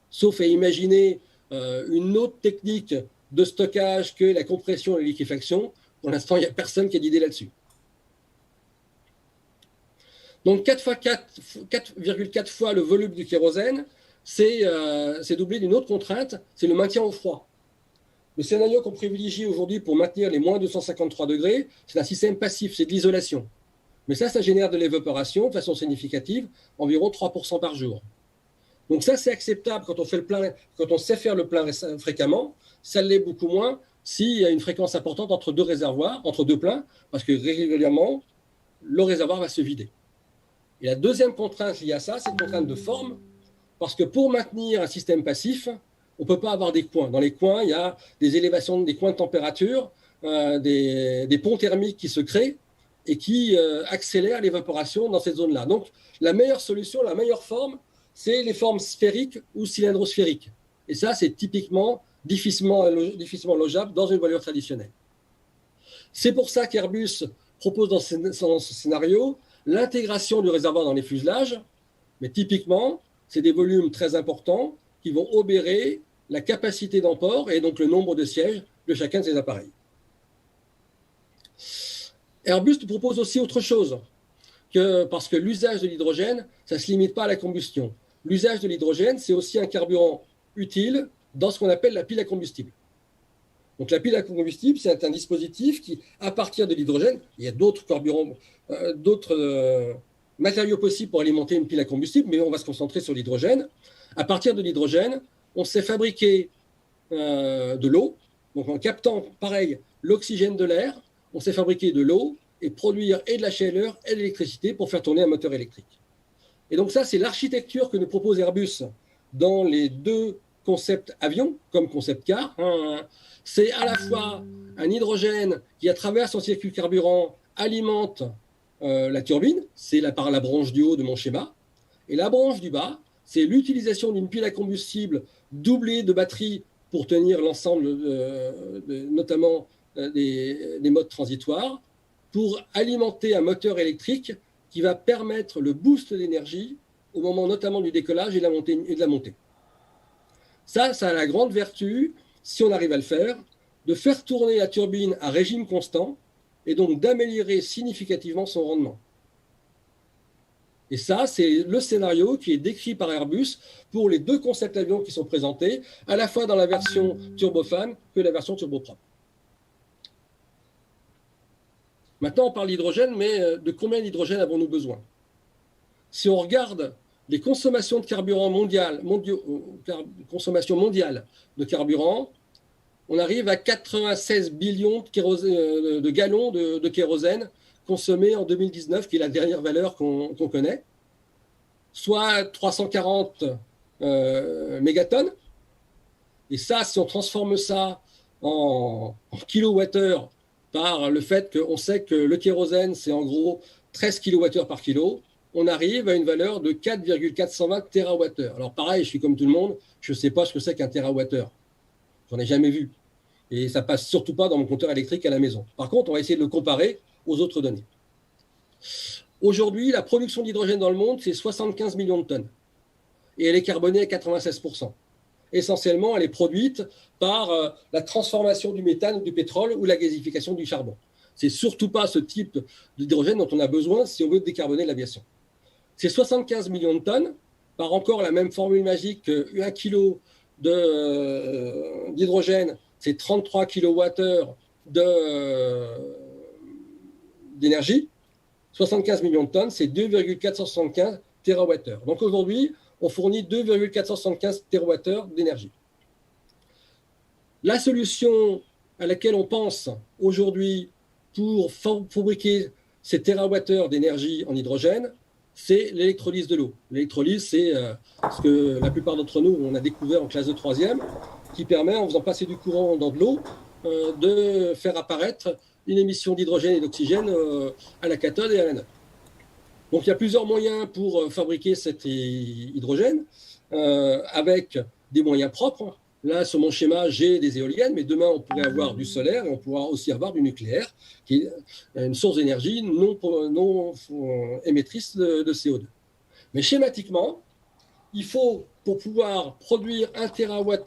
Speaker 2: Sauf à imaginer une autre technique de stockage que la compression et la liquéfaction. Pour l'instant, il n'y a personne qui a d'idée là-dessus. Donc 4,4 fois le volume du kérosène, c'est doublé d'une autre contrainte, c'est le maintien au froid. Le scénario qu'on privilégie aujourd'hui pour maintenir les moins 253 degrés, c'est un système passif, c'est de l'isolation. Mais ça génère de l'évaporation de façon significative, environ 3% par jour. Donc ça, c'est acceptable quand on fait le plein, quand on sait faire le plein fréquemment. Ça l'est beaucoup moins s'il y a une fréquence importante entre deux réservoirs, entre deux pleins, parce que régulièrement, le réservoir va se vider. Et la deuxième contrainte liée à ça, c'est une contrainte de forme, parce que pour maintenir un système passif, on ne peut pas avoir des coins. Dans les coins, il y a des élévations, des coins de température, des ponts thermiques qui se créent et qui accélèrent l'évaporation dans cette zone-là. Donc, la meilleure solution, la meilleure forme, c'est les formes sphériques ou cylindrosphériques. Et ça, c'est typiquement difficilement logeable dans une voilure traditionnelle. C'est pour ça qu'Airbus propose dans ce scénario l'intégration du réservoir dans les fuselages, mais typiquement, c'est des volumes très importants qui vont obérer la capacité d'emport et donc le nombre de sièges de chacun de ces appareils. Airbus propose aussi autre chose, parce que l'usage de l'hydrogène, ça ne se limite pas à la combustion. L'usage de l'hydrogène, c'est aussi un carburant utile dans ce qu'on appelle la pile à combustible. Donc la pile à combustible, c'est un dispositif qui, à partir de l'hydrogène, il y a d'autres carburants, d'autres matériaux possibles pour alimenter une pile à combustible, mais on va se concentrer sur l'hydrogène. À partir de l'hydrogène, on sait fabriquer de l'eau. Donc en captant, pareil, l'oxygène de l'air, on sait fabriquer de l'eau et produire et de la chaleur et de l'électricité pour faire tourner un moteur électrique. Et donc ça, c'est l'architecture que nous propose Airbus dans les deux concepts avions, comme concept car. C'est à la fois un hydrogène qui, à travers son circuit carburant, alimente la turbine, c'est par la branche du haut de mon schéma, et la branche du bas, c'est l'utilisation d'une pile à combustible doublée de batterie pour tenir l'ensemble, notamment des modes transitoires, pour alimenter un moteur électrique qui va permettre le boost d'énergie au moment notamment du décollage et de la montée. Ça a la grande vertu, si on arrive à le faire, de faire tourner la turbine à régime constant et donc d'améliorer significativement son rendement. Et ça, c'est le scénario qui est décrit par Airbus pour les deux concepts avions qui sont présentés, à la fois dans la version turbofan que la version turboprop. Maintenant, on parle d'hydrogène, mais de combien d'hydrogène avons-nous besoin? Si on regarde les consommations de carburant consommation mondiale de carburant, on arrive à 96 billions de gallons de kérosène consommés en 2019, qui est la dernière valeur qu'on connaît, soit 340 mégatonnes. Et ça, si on transforme ça en kilowattheure par le fait qu'on sait que le kérosène, c'est en gros 13 kWh par kilo, on arrive à une valeur de 4,420 TWh. Alors pareil, je suis comme tout le monde, je ne sais pas ce que c'est qu'un TWh. J'en ai jamais vu. Et ça passe surtout pas dans mon compteur électrique à la maison. Par contre, on va essayer de le comparer aux autres données. Aujourd'hui, la production d'hydrogène dans le monde, c'est 75 millions de tonnes. Et elle est carbonée à 96%. Essentiellement, elle est produite par la transformation du méthane ou du pétrole ou la gazéification du charbon. C'est surtout pas ce type d'hydrogène dont on a besoin si on veut décarboner l'aviation. Ces 75 millions de tonnes, par encore la même formule magique qu'1 kg d'hydrogène, c'est 33 kWh d'énergie. 75 millions de tonnes, c'est 2,475 TWh. Donc aujourd'hui, on fournit 2,475 TWh d'énergie. La solution à laquelle on pense aujourd'hui pour fabriquer ces TWh d'énergie en hydrogène, c'est l'électrolyse de l'eau. L'électrolyse, c'est ce que la plupart d'entre nous, on a découvert en classe de troisième, qui permet, en faisant passer du courant dans de l'eau, de faire apparaître une émission d'hydrogène et d'oxygène à la cathode et à l'anode. Donc il y a plusieurs moyens pour fabriquer cet hydrogène, avec des moyens propres. Là, sur mon schéma, j'ai des éoliennes, mais demain, on pourrait avoir du solaire et on pourra aussi avoir du nucléaire, qui est une source d'énergie non émettrice de CO2. Mais schématiquement, il faut, pour pouvoir produire 1 TWh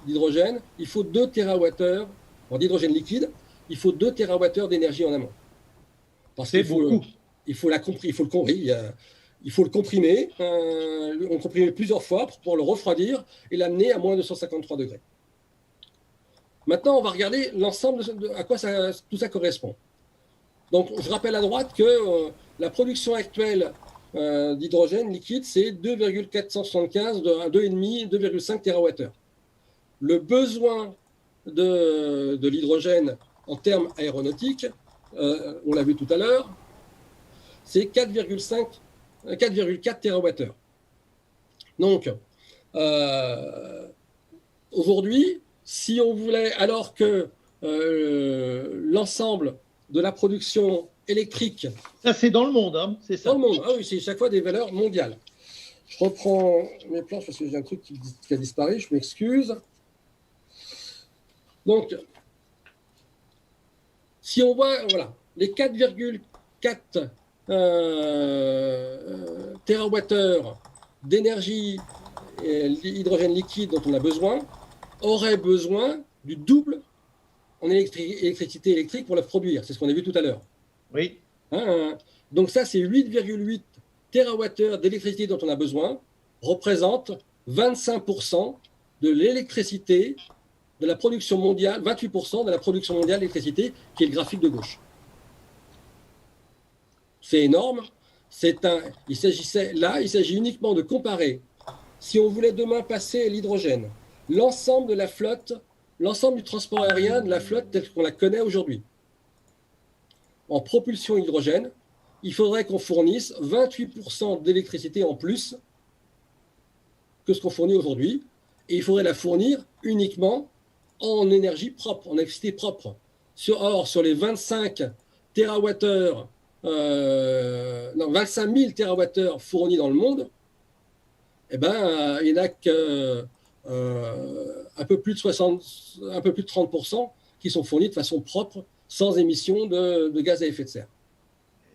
Speaker 2: d'hydrogène, il faut 2 TWh d'hydrogène liquide, il faut 2 TWh d'énergie en amont. Parce qu'il faut, il faut le comprimer, on comprime plusieurs fois pour pouvoir le refroidir et l'amener à moins de 153 degrés. Maintenant, on va regarder l'ensemble à quoi tout ça correspond. Donc, je rappelle à droite que la production actuelle d'hydrogène liquide, c'est 2,475, 2,5, 2,5 TWh. Le besoin de l'hydrogène en termes aéronautiques, on l'a vu tout à l'heure, c'est 4,4 TWh. Donc, aujourd'hui, si on voulait, alors que l'ensemble de la production électrique...
Speaker 1: Ça, c'est dans le monde, hein, c'est ça.
Speaker 2: Dans le monde, ah oui, c'est chaque fois des valeurs mondiales. Je reprends mes planches parce que j'ai un truc qui a disparu, je m'excuse. Donc, si on voit, voilà, les 4,4 TWh d'énergie hydrogène liquide dont on a besoin, aurait besoin du double en électricité électrique pour la produire. C'est ce qu'on a vu tout à l'heure.
Speaker 1: Oui.
Speaker 2: Donc ça, c'est 8,8 TWh d'électricité dont on a besoin, représente 25% de l'électricité de la production mondiale, 28% de la production mondiale d'électricité, qui est le graphique de gauche. C'est énorme. Il s'agit uniquement de comparer, si on voulait demain passer l'hydrogène, l'ensemble de la flotte, l'ensemble du transport aérien de la flotte telle qu'on la connaît aujourd'hui. En propulsion hydrogène, il faudrait qu'on fournisse 28% d'électricité en plus que ce qu'on fournit aujourd'hui, et il faudrait la fournir uniquement en énergie propre, en électricité propre. Or, sur les 25 TWh, 25 000 TWh fournis dans le monde, eh ben, il n'y en a que un peu plus de 30% qui sont fournis de façon propre, sans émission de gaz à effet de serre.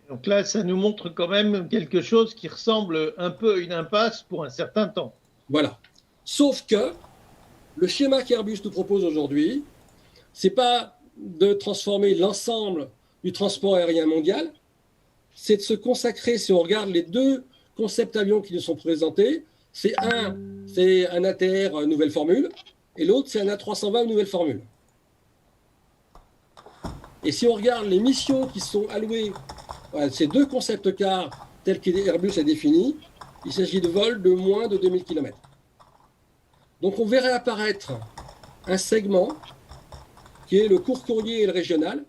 Speaker 1: Donc là, ça nous montre quand même quelque chose qui ressemble un peu à une impasse pour un certain temps.
Speaker 2: Voilà. Sauf que le schéma qu'Airbus nous propose aujourd'hui, ce n'est pas de transformer l'ensemble du transport aérien mondial, c'est de se consacrer, si on regarde les deux concepts avions qui nous sont présentés, c'est un ATR nouvelle formule, et l'autre, c'est un A320 nouvelle formule. Et si on regarde les missions qui sont allouées à ces deux concepts cars tels qu'Airbus a défini, il s'agit de vols de moins de 2000 km. Donc on verrait apparaître un segment qui est le court courrier et le régional,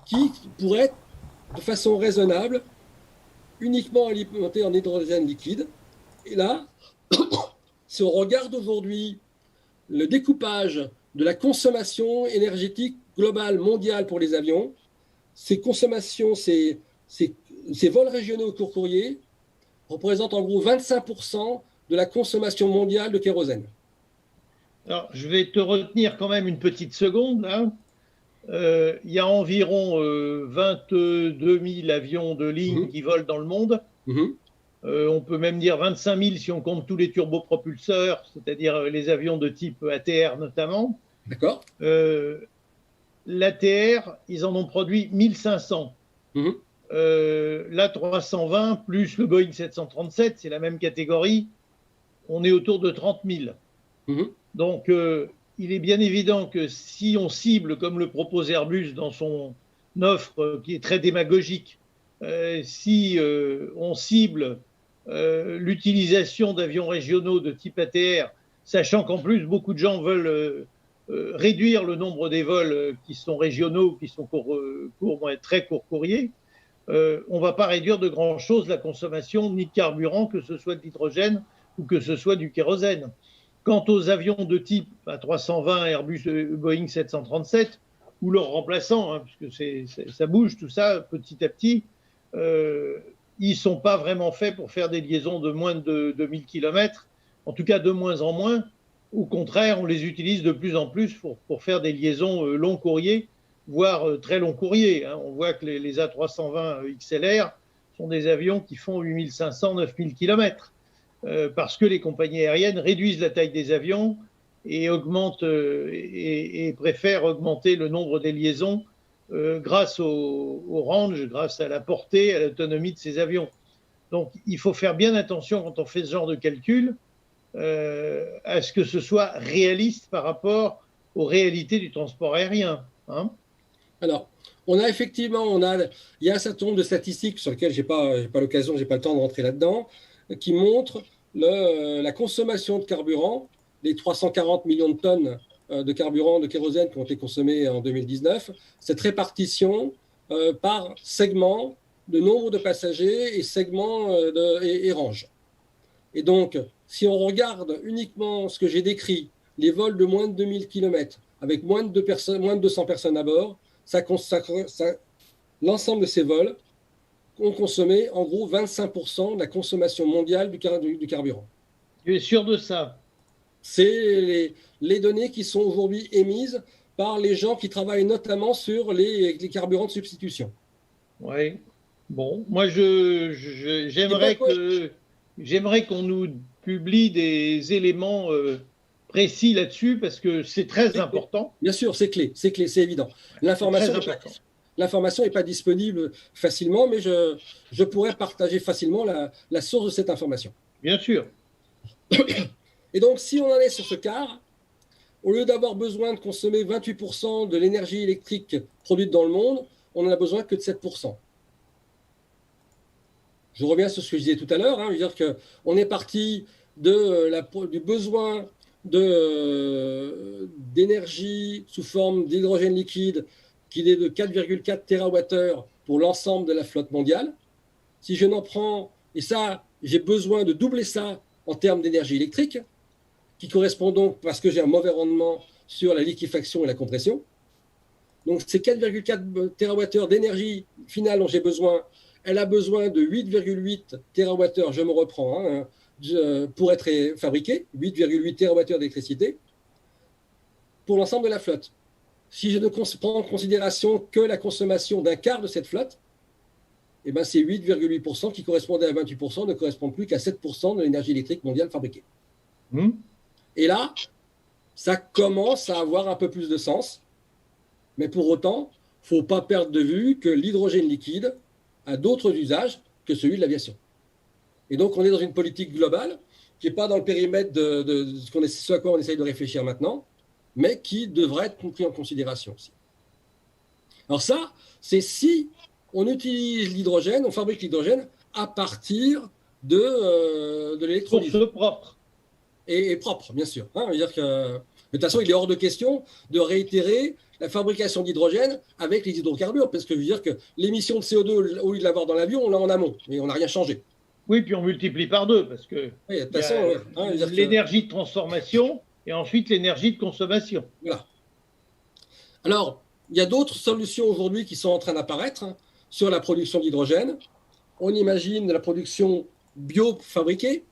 Speaker 2: qui pourrait être de façon raisonnable uniquement alimenté en hydrogène liquide. Et là, si on regarde aujourd'hui le découpage de la consommation énergétique globale mondiale pour les avions, ces consommations, ces vols régionaux au court courrier représentent en gros 25% de la consommation mondiale de kérosène.
Speaker 1: Alors, je vais te retenir quand même une petite seconde. Hein. Il y a environ 22 000 avions de ligne qui volent dans le monde. On peut même dire 25 000 si on compte tous les turbopropulseurs, c'est-à-dire les avions de type ATR notamment.
Speaker 2: D'accord.
Speaker 1: L'ATR, ils en ont produit 1500. L'A320 plus le Boeing 737, c'est la même catégorie, on est autour de 30 000. Donc, il est bien évident que si on cible, comme le propose Airbus dans son offre qui est très démagogique, si on cible l'utilisation d'avions régionaux de type ATR, sachant qu'en plus, beaucoup de gens veulent réduire le nombre des vols qui sont régionaux, qui sont très court courrier, on ne va pas réduire de grand-chose la consommation ni de carburant, que ce soit de l'hydrogène ou que ce soit du kérosène. Quant aux avions de type A320, Airbus, Boeing 737, ou leurs remplaçants, hein, puisque ça bouge tout ça petit à petit, ils ne sont pas vraiment faits pour faire des liaisons de moins de 1000 km, en tout cas de moins en moins. Au contraire, on les utilise de plus en plus pour faire des liaisons long courrier, voire très long courrier. Hein. On voit que les A320 XLR sont des avions qui font 8500, 9000 km, parce que les compagnies aériennes réduisent la taille des avions et augmentent et préfèrent augmenter le nombre des liaisons grâce au range, grâce à la portée, à l'autonomie de ces avions. Donc, il faut faire bien attention quand on fait ce genre de calcul à ce que ce soit réaliste par rapport aux réalités du transport aérien. Hein.
Speaker 2: Alors, on a effectivement, il y a un certain nombre de statistiques sur lesquelles je n'ai pas l'occasion, je n'ai pas le temps de rentrer là-dedans, qui montrent la consommation de carburant, les 340 millions de tonnes de carburant, de kérosène qui ont été consommés en 2019, cette répartition par segment de nombre de passagers et segment et range. Et donc, si on regarde uniquement ce que j'ai décrit, les vols de moins de 2000 km avec moins de 200 personnes à bord, l'ensemble de ces vols ont consommé en gros 25% de la consommation mondiale du carburant.
Speaker 1: Tu es sûr de ça?
Speaker 2: C'est les données qui sont aujourd'hui émises par les gens qui travaillent notamment sur les carburants de substitution.
Speaker 1: Oui. Bon, moi j'aimerais qu'on nous publie des éléments précis là-dessus parce que c'est très important.
Speaker 2: Bien sûr, c'est clé, c'est évident. L'information n'est pas disponible facilement, mais je pourrais partager facilement la source de cette information.
Speaker 1: Bien sûr.
Speaker 2: Et donc, si on en est sur ce quart, au lieu d'avoir besoin de consommer 28% de l'énergie électrique produite dans le monde, on n'en a besoin que de 7%. Je reviens sur ce que je disais tout à l'heure, hein, dire qu'on est parti du besoin d'énergie sous forme d'hydrogène liquide qui est de 4,4 TWh pour l'ensemble de la flotte mondiale. Si je n'en prends, et ça, j'ai besoin de doubler ça en termes d'énergie électrique, qui correspond donc, parce que j'ai un mauvais rendement sur la liquéfaction et la compression. Donc, ces 4,4 TWh d'énergie finale dont j'ai besoin, elle a besoin de 8,8 TWh, je me reprends, hein, pour être fabriquée, 8,8 TWh d'électricité, pour l'ensemble de la flotte. Si je ne prends en considération que la consommation d'un quart de cette flotte, eh ben ces 8,8% qui correspondaient à 28% ne correspondent plus qu'à 7% de l'énergie électrique mondiale fabriquée. Et là, ça commence à avoir un peu plus de sens, mais pour autant, il ne faut pas perdre de vue que l'hydrogène liquide a d'autres usages que celui de l'aviation. Et donc, on est dans une politique globale qui n'est pas dans le périmètre de ce à quoi on essaye de réfléchir maintenant, mais qui devrait être pris en considération aussi. Alors ça, c'est si on utilise l'hydrogène, on fabrique l'hydrogène à partir de l'électrolyse.
Speaker 1: Source propre.
Speaker 2: Et propre, bien sûr. Hein, dire que, de toute façon, il est hors de question de réitérer la fabrication d'hydrogène avec les hydrocarbures, parce que je veux dire que l'émission de CO2, au lieu de l'avoir dans l'avion, on l'a en amont, mais on n'a rien changé.
Speaker 1: Oui, puis on multiplie par deux, parce que l'énergie de transformation et ensuite l'énergie de consommation.
Speaker 2: Voilà. Alors, il y a d'autres solutions aujourd'hui qui sont en train d'apparaître sur la production d'hydrogène. On imagine la production bio-fabriquée,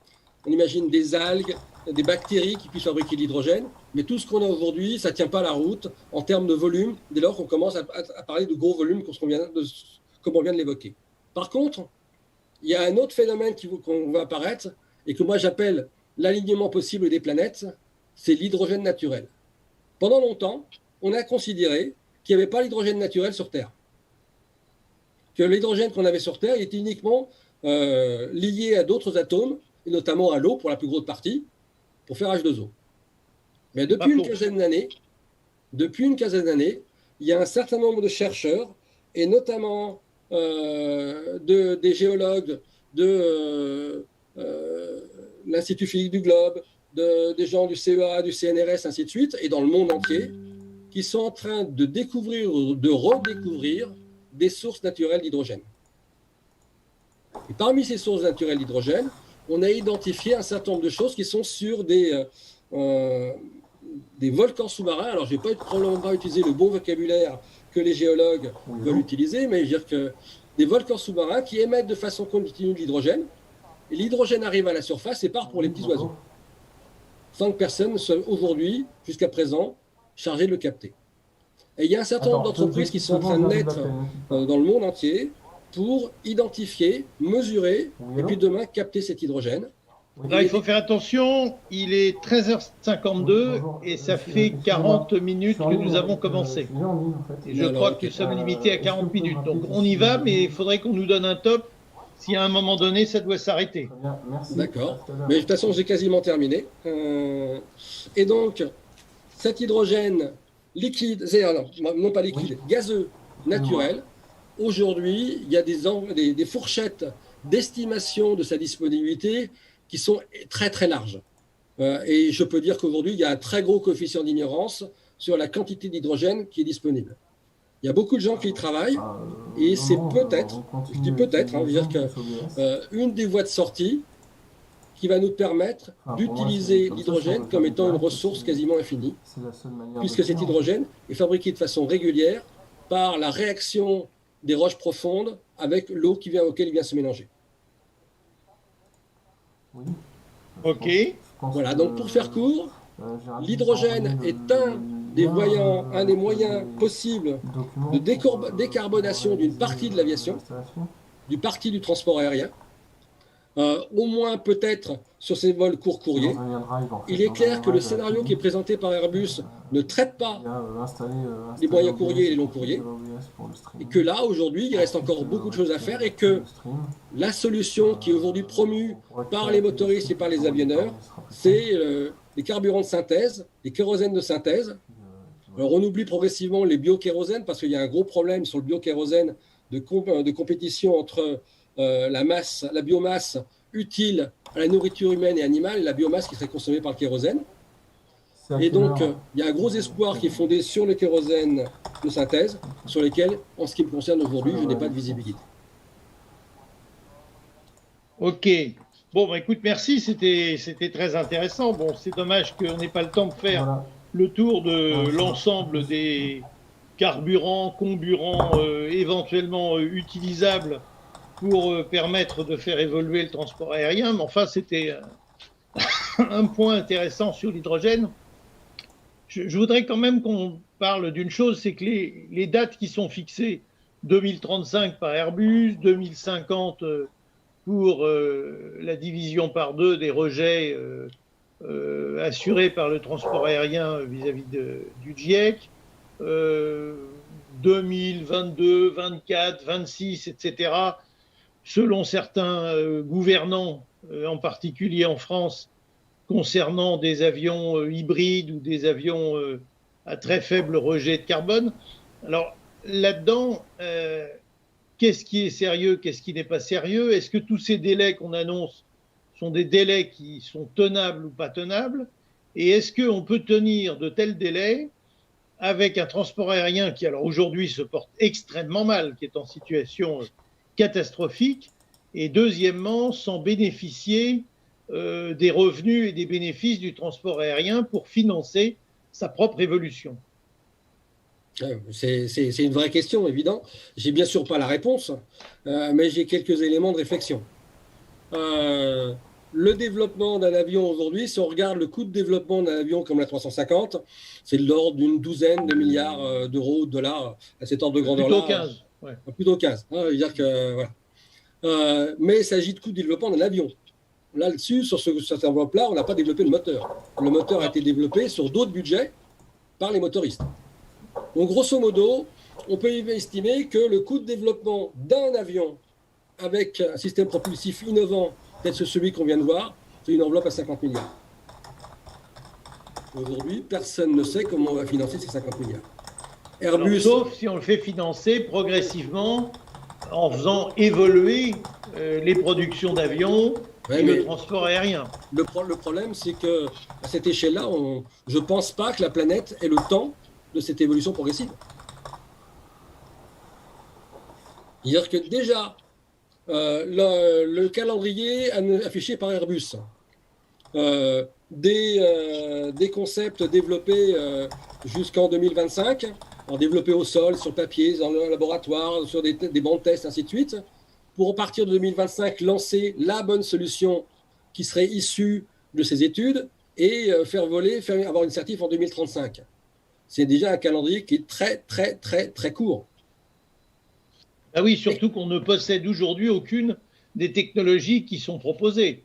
Speaker 2: on imagine des algues, des bactéries qui puissent fabriquer de l'hydrogène, mais tout ce qu'on a aujourd'hui, ça ne tient pas la route en termes de volume, dès lors qu'on commence à parler de gros volumes comme on vient de l'évoquer. Par contre, il y a un autre phénomène qu'on va apparaître et que moi j'appelle l'alignement possible des planètes, c'est l'hydrogène naturel. Pendant longtemps, on a considéré qu'il n'y avait pas l'hydrogène naturel sur Terre. Que l'hydrogène qu'on avait sur Terre il était uniquement lié à d'autres atomes, et notamment à l'eau pour la plus grosse partie, pour faire H2O. Mais depuis une quinzaine d'années, il y a un certain nombre de chercheurs, et notamment des géologues de l'Institut Philippe du Globe, des gens du CEA, du CNRS, ainsi de suite, et dans le monde entier, qui sont en train de découvrir ou de redécouvrir des sources naturelles d'hydrogène. Et parmi ces sources naturelles d'hydrogène, on a identifié un certain nombre de choses qui sont sur des volcans sous-marins. Alors, je ne vais probablement pas utiliser le bon vocabulaire que les géologues veulent utiliser, mais je veux dire que des volcans sous-marins qui émettent de façon continue de l'hydrogène, et l'hydrogène arrive à la surface et part pour les petits oiseaux. Sans que personne ne soit aujourd'hui, jusqu'à présent, chargé de le capter. Et il y a un certain nombre d'entreprises qui sont en train de naître dans le monde entier pour identifier, mesurer, et puis demain capter cet hydrogène.
Speaker 1: Là, il faut faire attention, il est 13h52 et ça fait 40 minutes que nous avons commencé. Et je crois que nous sommes limités à 40 minutes. Donc on y va, mais il faudrait qu'on nous donne un top. Si à un moment donné, ça doit s'arrêter.
Speaker 2: D'accord. Mais de toute façon, j'ai quasiment terminé. Et donc, cet hydrogène liquide, non pas liquide, gazeux, naturel, aujourd'hui, il y a des fourchettes d'estimation de sa disponibilité qui sont très très larges. Et je peux dire qu'aujourd'hui, il y a un très gros coefficient d'ignorance sur la quantité d'hydrogène qui est disponible. Il y a beaucoup de gens qui y travaillent et c'est peut-être, je dis peut-être, dire qu'une des voies de sortie qui va nous permettre d'utiliser l'hydrogène comme étant une ressource quasiment infinie, puisque cet hydrogène est fabriqué de façon régulière par la réaction des roches profondes avec l'eau auquel il vient se mélanger.
Speaker 1: Ok.
Speaker 2: Voilà, donc pour faire court, l'hydrogène est un des moyens possibles de décarbonation d'une partie de l'aviation, d'une partie du transport aérien, au moins peut-être sur ces vols courts courriers. Il est clair que le scénario qui est présenté par Airbus ne traite pas les moyens courriers et les longs courriers, et que là, aujourd'hui, il reste encore beaucoup de choses à faire, et que la solution qui est aujourd'hui promue par les motoristes et par les avionneurs, c'est les carburants de synthèse, les kérosènes de synthèse. Alors on oublie progressivement les biokérosènes, parce qu'il y a un gros problème sur le biokérosène de compétition entre la biomasse utile à la nourriture humaine et animale et la biomasse qui serait consommée par le kérosène. Et donc, il y a un gros espoir qui est fondé sur le kérosène de synthèse, sur lesquels, en ce qui me concerne aujourd'hui, je n'ai pas de visibilité.
Speaker 1: Ok. Bon, bah, écoute, merci, c'était très intéressant. Bon, c'est dommage qu'on n'ait pas le temps de faire le tour de l'ensemble des carburants, comburants éventuellement utilisables pour permettre de faire évoluer le transport aérien. Mais enfin, c'était un point intéressant sur l'hydrogène. Je voudrais quand même qu'on parle d'une chose, c'est que les dates qui sont fixées, 2035 par Airbus, 2050 pour la division par deux des rejets assurés par le transport aérien vis-à-vis du GIEC, 2022, 24, 26, etc., selon certains gouvernants, en particulier en France, concernant des avions hybrides ou des avions à très faible rejet de carbone. Alors là-dedans, qu'est-ce qui est sérieux, qu'est-ce qui n'est pas sérieux? Est-ce que tous ces délais qu'on annonce sont des délais qui sont tenables ou pas tenables? Et est-ce qu'on peut tenir de tels délais avec un transport aérien qui, alors aujourd'hui, se porte extrêmement mal, qui est en situation catastrophique, et deuxièmement, sans bénéficier des revenus et des bénéfices du transport aérien pour financer sa propre évolution?
Speaker 2: C'est une vraie question, évident. J'ai bien sûr pas la réponse, mais j'ai quelques éléments de réflexion. Le développement d'un avion aujourd'hui, si on regarde le coût de développement d'un avion comme la 350, c'est de l'ordre d'une douzaine de milliards d'euros, de dollars, à cet ordre de grandeur-là.
Speaker 1: Plutôt 15. Ouais.
Speaker 2: Plutôt 15. Dire que, voilà. Mais il s'agit de coût de développement d'un avion. Là-dessus, sur cette enveloppe-là, on n'a pas développé le moteur. Le moteur a été développé sur d'autres budgets par les motoristes. Donc, grosso modo, on peut estimer que le coût de développement d'un avion avec un système propulsif innovant, peut-être celui qu'on vient de voir, c'est une enveloppe à 50 milliards. Aujourd'hui, personne ne sait comment on va financer ces 50 milliards.
Speaker 1: Airbus... Sauf si on le fait financer progressivement en faisant évoluer les productions d'avions et le transport aérien.
Speaker 2: Le problème, c'est qu'à cette échelle-là, je ne pense pas que la planète ait le temps de cette évolution progressive. C'est-à-dire que déjà, le calendrier affiché par Airbus, des concepts développés jusqu'en 2025, alors développés au sol, sur papier, dans le laboratoire, sur des bancs de tests, ainsi de suite, pour à partir de 2025 lancer la bonne solution qui serait issue de ces études et avoir une certif en 2035. C'est déjà un calendrier qui est très, très, très, très court.
Speaker 1: Ah oui, surtout qu'on ne possède aujourd'hui aucune des technologies qui sont proposées.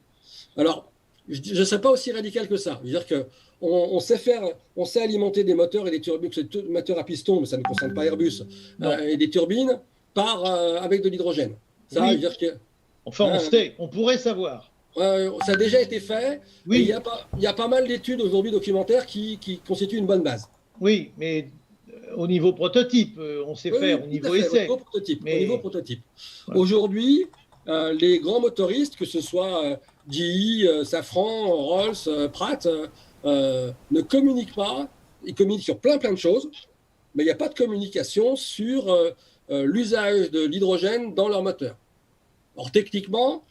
Speaker 2: Alors, je ne serais pas aussi radical que ça. Je veux dire qu'on sait alimenter des moteurs et des turbines, des moteurs à piston, mais ça ne concerne pas Airbus, et des turbines avec de l'hydrogène. Ça,
Speaker 1: oui.
Speaker 2: je veux dire que,
Speaker 1: enfin, on pourrait savoir.
Speaker 2: Ça a déjà été fait.
Speaker 1: Oui.
Speaker 2: Il y a pas mal d'études aujourd'hui documentaires qui constituent une bonne base.
Speaker 1: Oui, mais au niveau prototype, on sait faire, au niveau essai.
Speaker 2: Au niveau prototype. Ouais. Aujourd'hui, les grands motoristes, que ce soit GE, Safran, Rolls, Pratt, ne communiquent pas. Ils communiquent sur plein de choses, mais il n'y a pas de communication sur l'usage de l'hydrogène dans leur moteur. Or, techniquement,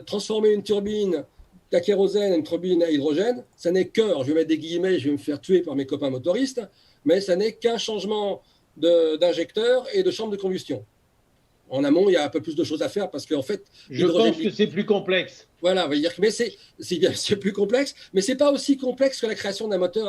Speaker 2: transformer une turbine à kérosène, une turbine à hydrogène, ça n'est que, je vais mettre des guillemets, je vais me faire tuer par mes copains motoristes, mais ça n'est qu'un changement d'injecteur et de chambre de combustion. En amont, il y a un peu plus de choses à faire parce qu'en fait...
Speaker 1: Je pense que c'est plus complexe.
Speaker 2: Voilà, mais c'est plus complexe, mais ce n'est pas aussi complexe que la création d'un moteur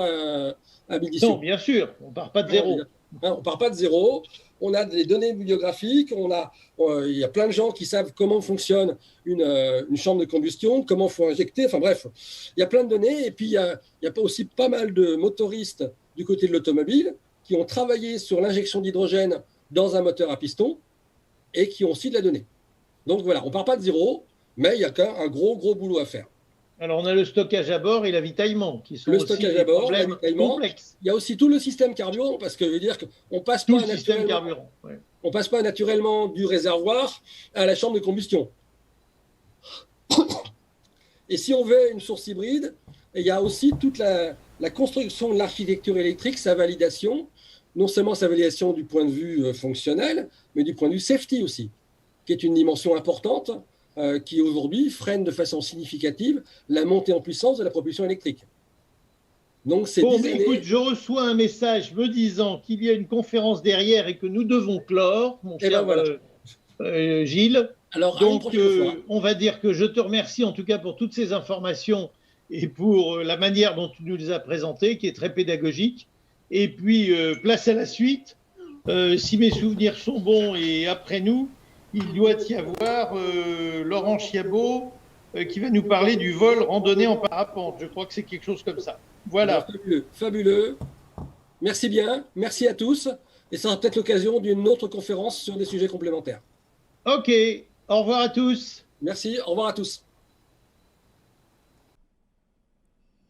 Speaker 2: à ignition.
Speaker 1: Non, bien sûr, on ne part pas de zéro.
Speaker 2: On ne part pas de zéro. On a des données bibliographiques, il y a plein de gens qui savent comment fonctionne une chambre de combustion, comment il faut injecter, enfin bref, il y a plein de données. Et puis, il y a aussi pas mal de motoristes du côté de l'automobile qui ont travaillé sur l'injection d'hydrogène dans un moteur à piston et qui ont aussi de la donnée. Donc voilà, on ne part pas de zéro, mais il y a quand même un gros boulot à faire.
Speaker 1: Alors, on a le stockage à bord et l'avitaillement qui sont
Speaker 2: aussi des problèmes complexes. Il y a aussi tout le système carburant, parce que je veux dire qu'on ne passe pas naturellement du réservoir à la chambre de combustion. Et si on veut une source hybride, il y a aussi toute la construction de l'architecture électrique, sa validation, non seulement sa validation du point de vue fonctionnel, mais du point de vue safety aussi, qui est une dimension importante, qui aujourd'hui freine de façon significative la montée en puissance de la propulsion électrique.
Speaker 1: Donc, écoute, je reçois un message me disant qu'il y a une conférence derrière et que nous devons clore, mon cher Gilles.
Speaker 2: Alors,
Speaker 1: donc, on va dire que je te remercie en tout cas pour toutes ces informations et pour la manière dont tu nous les as présentées, qui est très pédagogique. Et puis, place à la suite. Si mes souvenirs sont bons et après nous, il doit y avoir Laurent Chiabeau qui va nous parler du vol randonnée en parapente. Je crois que c'est quelque chose comme ça. Voilà.
Speaker 2: Fabuleux. Merci bien. Merci à tous. Et ça sera peut-être l'occasion d'une autre conférence sur des sujets complémentaires.
Speaker 1: OK. Au revoir à tous.
Speaker 2: Merci. Au revoir à tous.